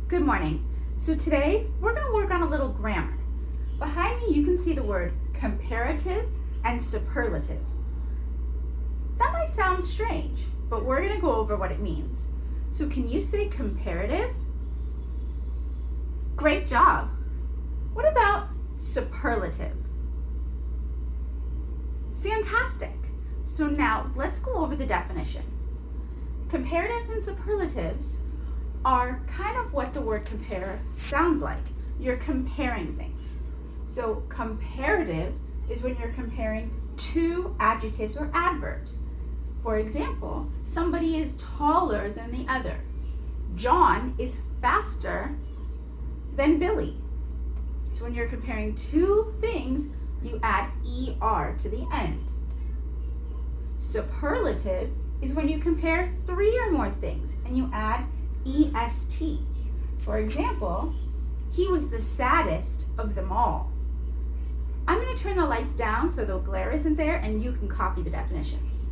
Good morning. So today we're going to work on a little grammar. Behind me you can see the word comparative and superlative. That might sound strange, but we're going to go over what it means. So can you say comparative? Great job. What about superlative? Fantastic. So now let's go over the definition. Comparatives and superlatives are kind of what the word compare sounds like. You're comparing things. So comparative is when you're comparing two adjectives or adverbs. For example, somebody is taller than the other. John is faster than Billy. So when you're comparing two things, you add ER to the end. Superlative is when you compare three or more things and you add EST. For example, he was the saddest of them all. I'm going to turn the lights down so the glare isn't there and you can copy the definitions.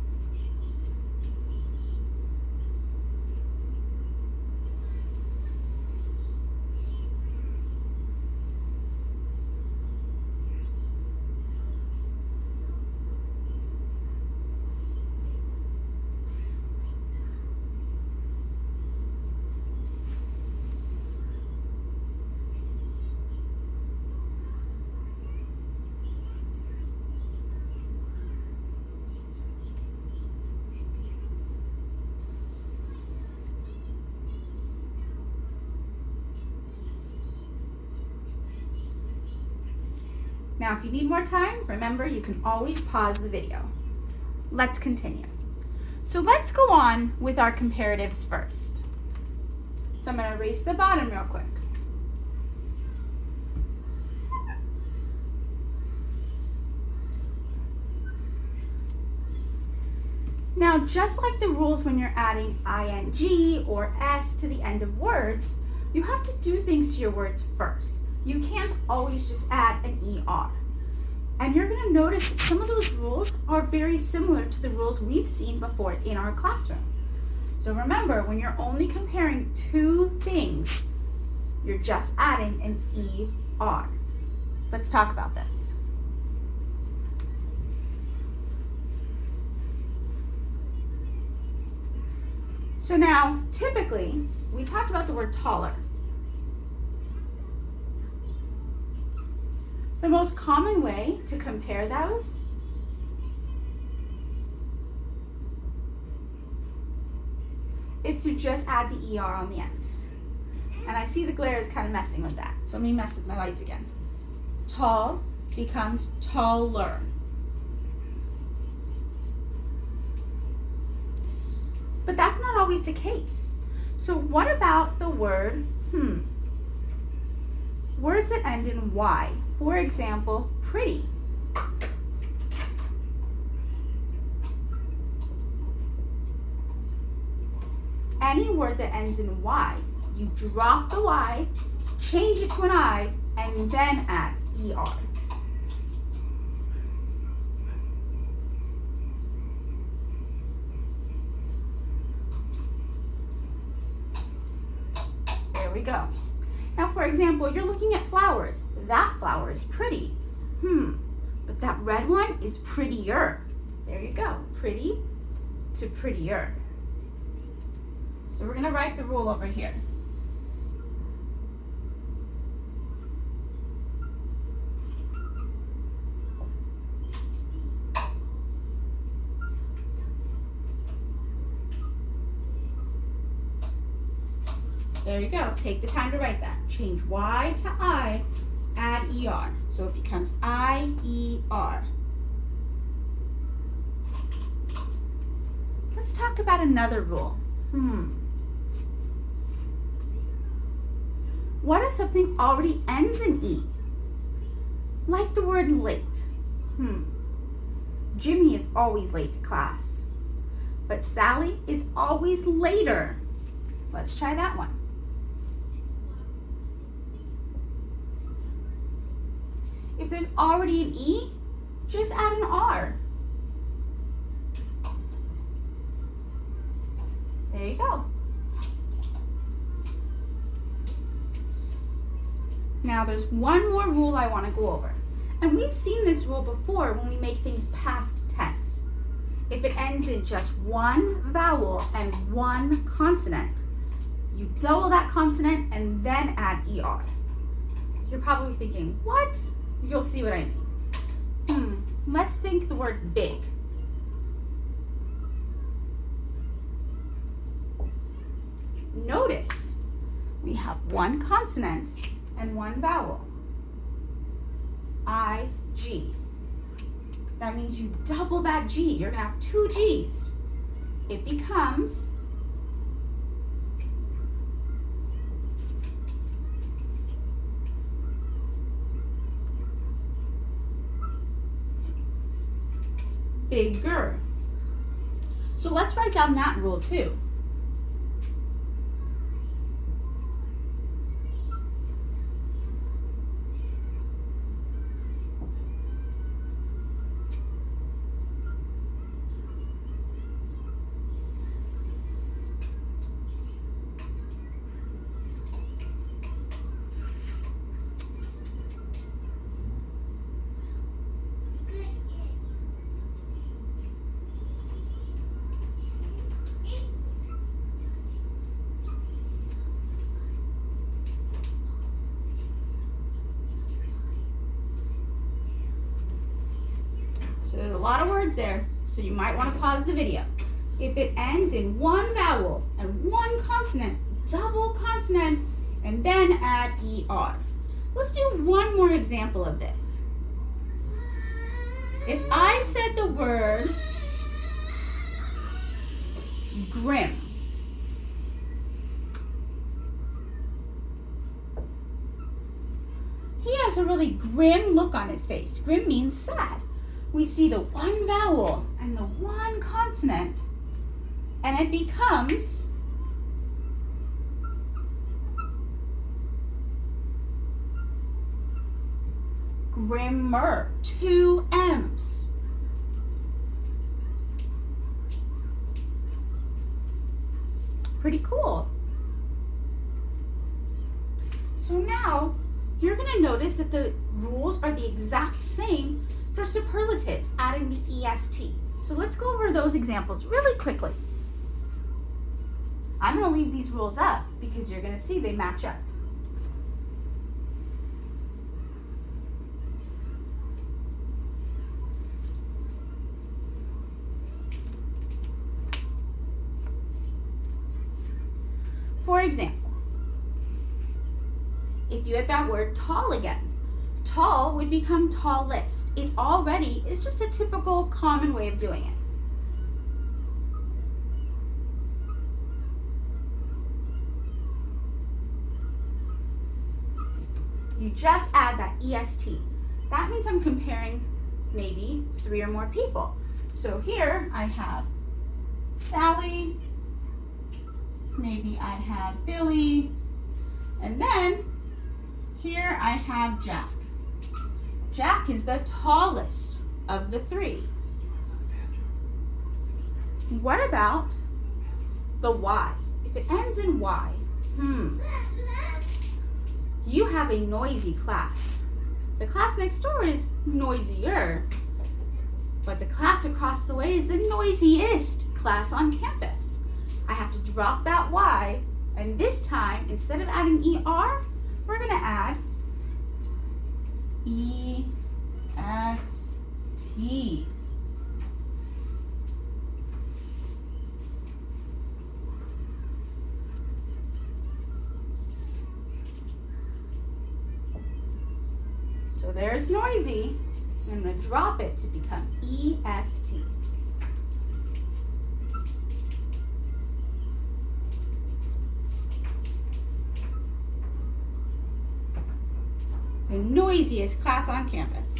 Now, if you need more time, remember you can always pause the video. Let's continue. So let's go on with our comparatives first. So I'm going to erase the bottom real quick. Now, just like the rules when you're adding ing or s to the end of words, you have to do things to your words first. You can't always just add an ER. And you're going to notice that some of those rules are very similar to the rules we've seen before in our classroom. So remember, when you're only comparing two things, you're just adding an ER. Let's talk about this. So now, typically, we talked about the word taller. The most common way to compare those is to just add the ER on the end. And I see the glare is kind of messing with that. So let me mess with my lights again. Tall becomes taller. But that's not always the case. So what about the word Words that end in Y. For example, pretty. Any word that ends in Y, you drop the Y, change it to an I, and then add ER. There we go. Now, for example, you're looking at flowers. That flower is pretty. But that red one is prettier. There you go. Pretty to prettier. So we're going to write the rule over here. There you go. Take the time to write that. Change Y to I, add ER. So it becomes IER. Let's talk about another rule. What if something already ends in E? Like the word late. Jimmy is always late to class. But Sally is always later. Let's try that one. If there's already an E, just add an R. There you go. Now there's one more rule I want to go over. And we've seen this rule before when we make things past tense. If it ends in just one vowel and one consonant, you double that consonant and then add ER. You're probably thinking, what? You'll see what I mean. Let's think the word big. Notice we have one consonant and one vowel. I-G. That means you double that G. You're going to have two G's. It becomes bigger. So let's write down that rule too. So there's a lot of words there, so you might want to pause the video. If it ends in one vowel and one consonant, double consonant, and then add ER. Let's do one more example of this. If I said the word grim, he has a really grim look on his face. Grim means sad. We see the one vowel and the one consonant, and it becomes grimmer, two M's. Pretty cool. So now you're going to notice that the rules are the exact same for superlatives, adding the EST. So let's go over those examples really quickly. I'm going to leave these rules up because you're going to see they match up. For example, if you had that word tall again, tall would become tallest. It already is just a typical common way of doing it. You just add that EST. That means I'm comparing maybe 3 or more people. So here I have Sally, maybe I have Billy, and then here I have Jack. Jack is the tallest of the 3. What about the Y? If it ends in Y, you have a noisy class. The class next door is noisier, but the class across the way is the noisiest class on campus. I have to drop that Y, and this time, instead of adding ER, we're going to add EST. So there's noisy. I'm going to drop it to become EST. The noisiest class on campus.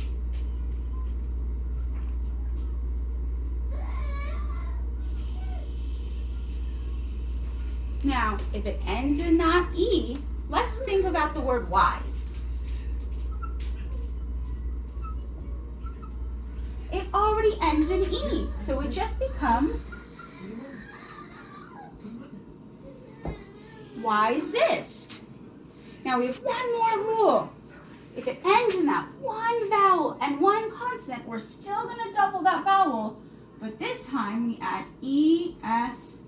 Now, if it ends in that E, let's think about the word wise. It already ends in E, so it just becomes wisest. Now we have one more rule. If it ends in that one vowel and one consonant, we're still going to double that vowel, but this time we add EST.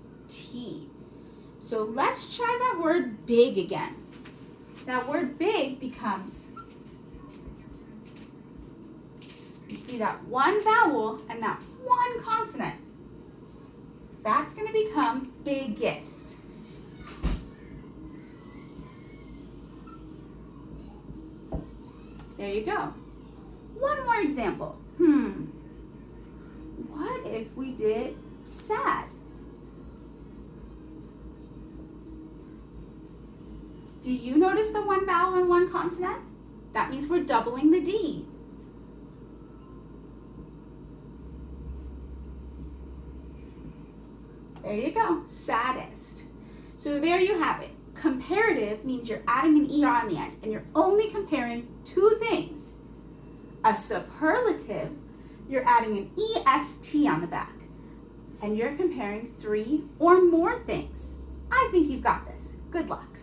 So let's try that word big again. That word big becomes, you see that one vowel and that one consonant. That's going to become biggest. There you go. One more example. What if we did sad? Do you notice the one vowel and one consonant? That means we're doubling the D. There you go, saddest. So there you have it. Comparative means you're adding an ER on the end and you're only comparing two things. A superlative, you're adding an EST on the back and you're comparing 3 or more things. I think you've got this. Good luck.